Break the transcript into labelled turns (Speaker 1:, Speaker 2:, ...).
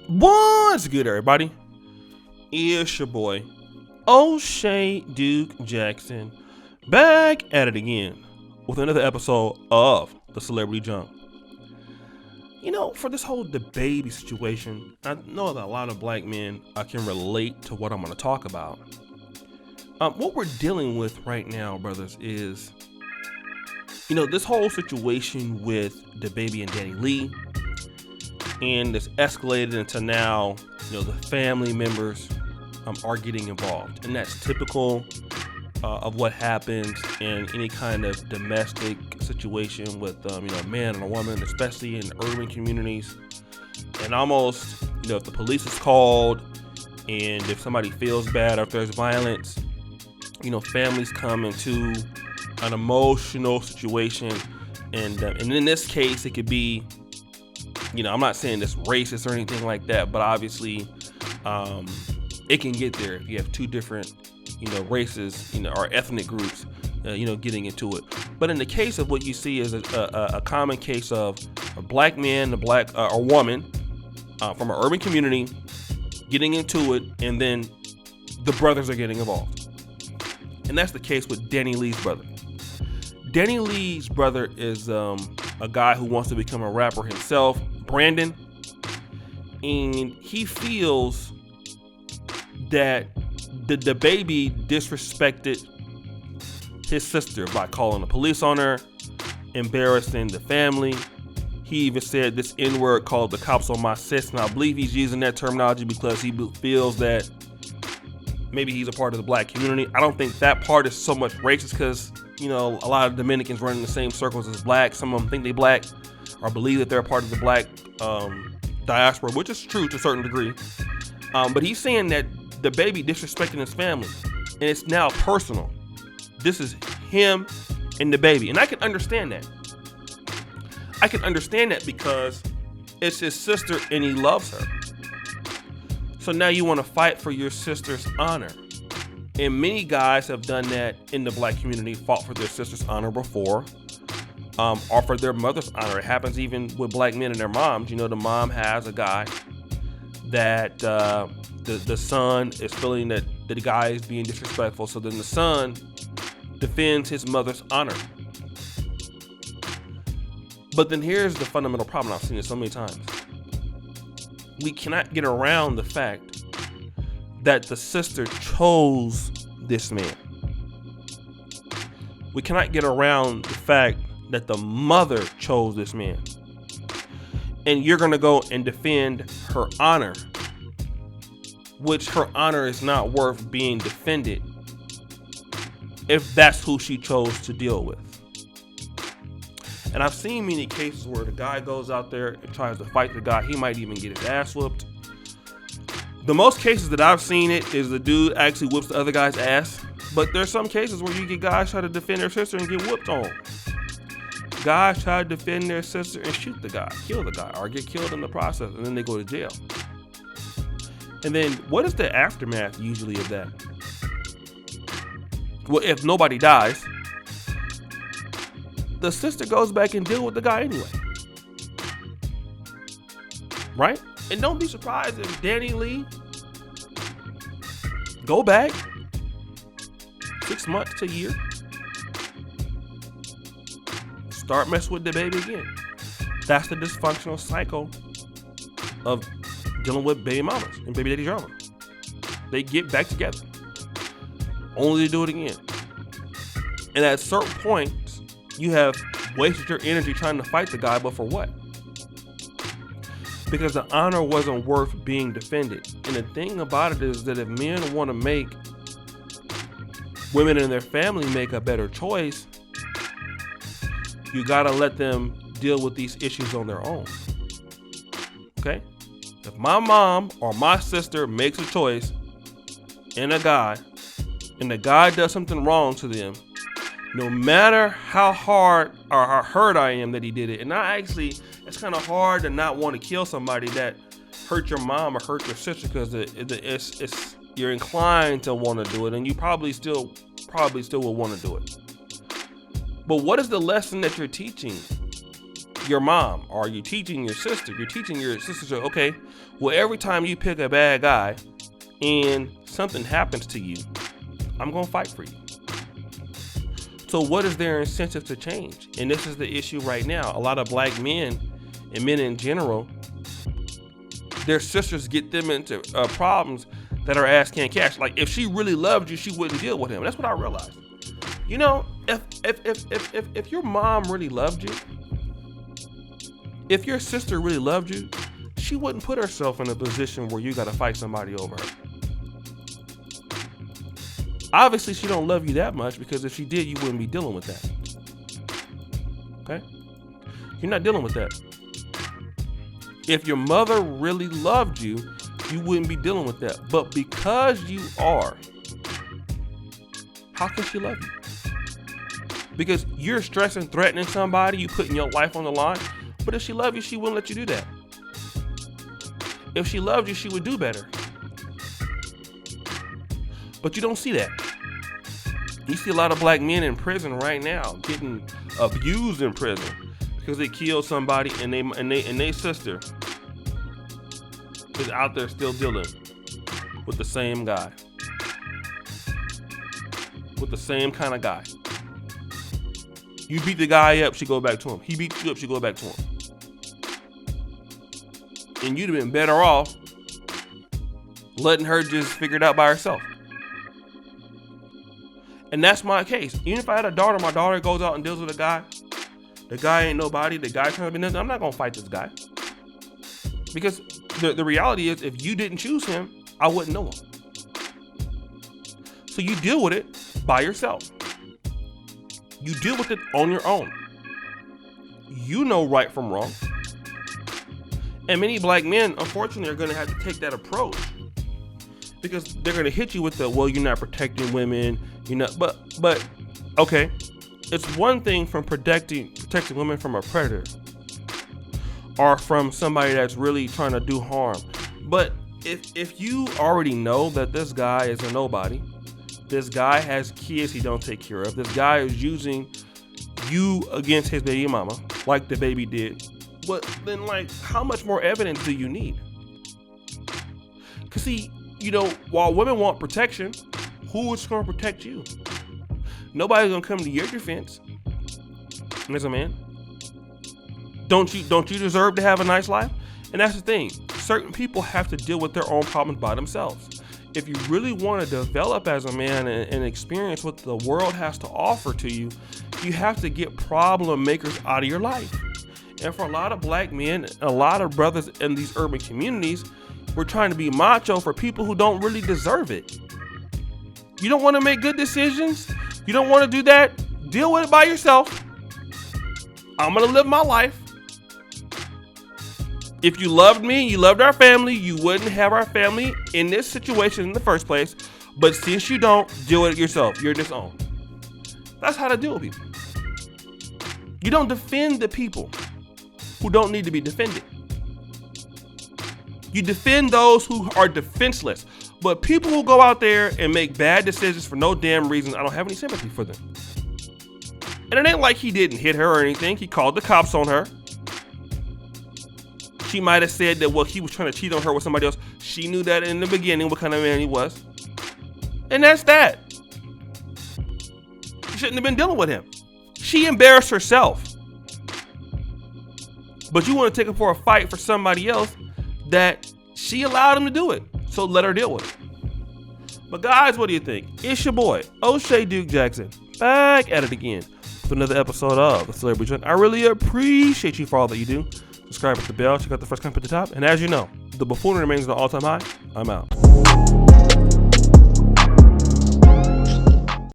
Speaker 1: What's good, everybody? It's your boy, O'Shea Duke Jackson, back at it again with another episode of The Celebrity Jump. You know, for this whole DaBaby situation, I know that a lot of black men can relate to what I'm going to talk about. What we're dealing with right now, brothers, is, this whole situation with DaBaby and DaniLeigh, and it's escalated into now, the family members are getting involved, and that's typical of what happens in any kind of domestic situation with a man and a woman, especially in urban communities. And almost, if the police is called and if somebody feels bad or if there's violence, families come into an emotional situation, and in this case, it could be, I'm not saying it's racist or anything like that, but obviously, it can get there if you have two different, races, or ethnic groups, getting into it. But in the case of what you see is a common case of a black man, a woman from an urban community getting into it, and then the brothers are getting involved. And that's the case with DaniLeigh's brother. DaniLeigh's brother is a guy who wants to become a rapper himself, Brandon, and he feels that the DaBaby disrespected his sister by calling the police on her, embarrassing the family. He even said this N-word, called the cops on my sis, and I believe he's using that terminology because he feels that maybe he's a part of the black community. I don't think that part is so much racist because, a lot of Dominicans run in the same circles as black. Some of them think they black or believe that they're a part of the black diaspora, which is true to a certain degree. But he's saying that DaBaby disrespecting his family, and it's now personal. This is him and DaBaby, and I can understand that. I can understand that because it's his sister and he loves her. So now you want to fight for your sister's honor. And many guys have done that in the black community, fought for their sister's honor before, or for their mother's honor. It happens even with black men and their moms. The mom has a guy that the son is feeling that the guy is being disrespectful. So then the son defends his mother's honor. But then here's the fundamental problem. I've seen it so many times. We cannot get around the fact that the sister chose this man. We cannot get around the fact that the mother chose this man. And you're going to go and defend her honor, which her honor is not worth being defended if that's who she chose to deal with. And I've seen many cases where the guy goes out there and tries to fight the guy. He might even get his ass whooped. The most cases that I've seen it is the dude actually whoops the other guy's ass. But there's some cases where you get guys try to defend their sister and get whooped on. Guys try to defend their sister and shoot the guy, kill the guy, or get killed in the process, and then they go to jail. And then what is the aftermath usually of that? Well, if nobody dies, the sister goes back and deals with the guy anyway. Right? And don't be surprised if DaniLeigh go back 6 months to a year, start messing with DaBaby again. That's the dysfunctional cycle of dealing with baby mamas and baby daddy drama. They get back together, only to do it again. And at certain points, you have wasted your energy trying to fight the guy, but for what? Because the honor wasn't worth being defended. And the thing about it is that if men want to make women and their family make a better choice, you gotta let them deal with these issues on their own. Okay? If my mom or my sister makes a choice in a guy, and the guy does something wrong to them, no matter how hard or how hurt I am that he did it, and it's kind of hard to not want to kill somebody that hurt your mom or hurt your sister, because it's you're inclined to want to do it, and you probably still will want to do it. But what is the lesson that you're teaching your mom, or you're teaching your sister? You're teaching your sister, okay, Well, every time you pick a bad guy and something happens to you, I'm going to fight for you. So what is their incentive to change? And this is the issue right now. A lot of black men and men in general, their sisters get them into problems that her ass can't catch. Like, if she really loved you, she wouldn't deal with him. That's what I realized. You know, if your mom really loved you, if your sister really loved you, she wouldn't put herself in a position where you got to fight somebody over her. Obviously, she don't love you that much, because if she did, you wouldn't be dealing with that. Okay? You're not dealing with that. If your mother really loved you, you wouldn't be dealing with that. But because you are, how can she love you? Because you're stressing, threatening somebody, you putting your life on the line. But if she loved you, she wouldn't let you do that. If she loved you, she would do better. But you don't see that. You see a lot of black men in prison right now getting abused in prison because they killed somebody, and they sister is out there still dealing with the same guy, with the same kind of guy. You beat the guy up, she go back to him. He beat you up, she go back to him. And you'd have been better off letting her just figure it out by herself. And that's my case. Even if I had a daughter, my daughter goes out and deals with a guy. The guy ain't nobody. The guy trying to be nothing. I'm not going to fight this guy. Because the reality is, if you didn't choose him, I wouldn't know him. So you deal with it by yourself. You deal with it on your own. You know right from wrong. And many black men, unfortunately, are going to have to take that approach, because they're going to hit you with the, well, you're not protecting women, you're not, but okay, it's one thing from protecting women from a predator or from somebody that's really trying to do harm. But if you already know that this guy is a nobody, this guy has kids he don't take care of, this guy is using you against his baby mama, like DaBaby did, but then, like, how much more evidence do you need? Because see, you know, while women want protection, who is going to protect you? Nobody's going to come to your defense. And as a man, don't you deserve to have a nice life? And that's the thing. Certain people have to deal with their own problems by themselves. If you really want to develop as a man and experience what the world has to offer to you, you have to get problem makers out of your life. And for a lot of black men, a lot of brothers in these urban communities, we're trying to be macho for people who don't really deserve it. You don't want to make good decisions? You don't want to do that? Deal with it by yourself. I'm going to live my life. If you loved me, you loved our family, you wouldn't have our family in this situation in the first place. But since you don't, deal with it yourself. You're disowned. That's how to deal with people. You don't defend the people who don't need to be defended. You defend those who are defenseless. But people who go out there and make bad decisions for no damn reason, I don't have any sympathy for them. And it ain't like he didn't hit her or anything. He called the cops on her. She might have said that, well, he was trying to cheat on her with somebody else. She knew that in the beginning, what kind of man he was. And that's that. She shouldn't have been dealing with him. She embarrassed herself. But you want to take her for a fight for somebody else that she allowed him to do it. So let her deal with it. But guys, what do you think? It's your boy, O'Shea Duke Jackson, back at it again with another episode of The Celebrity Joint. I really appreciate you for all that you do. Subscribe with the bell, check out the first comment at the top. And as you know, the buffoonery remains at an all-time high. I'm out.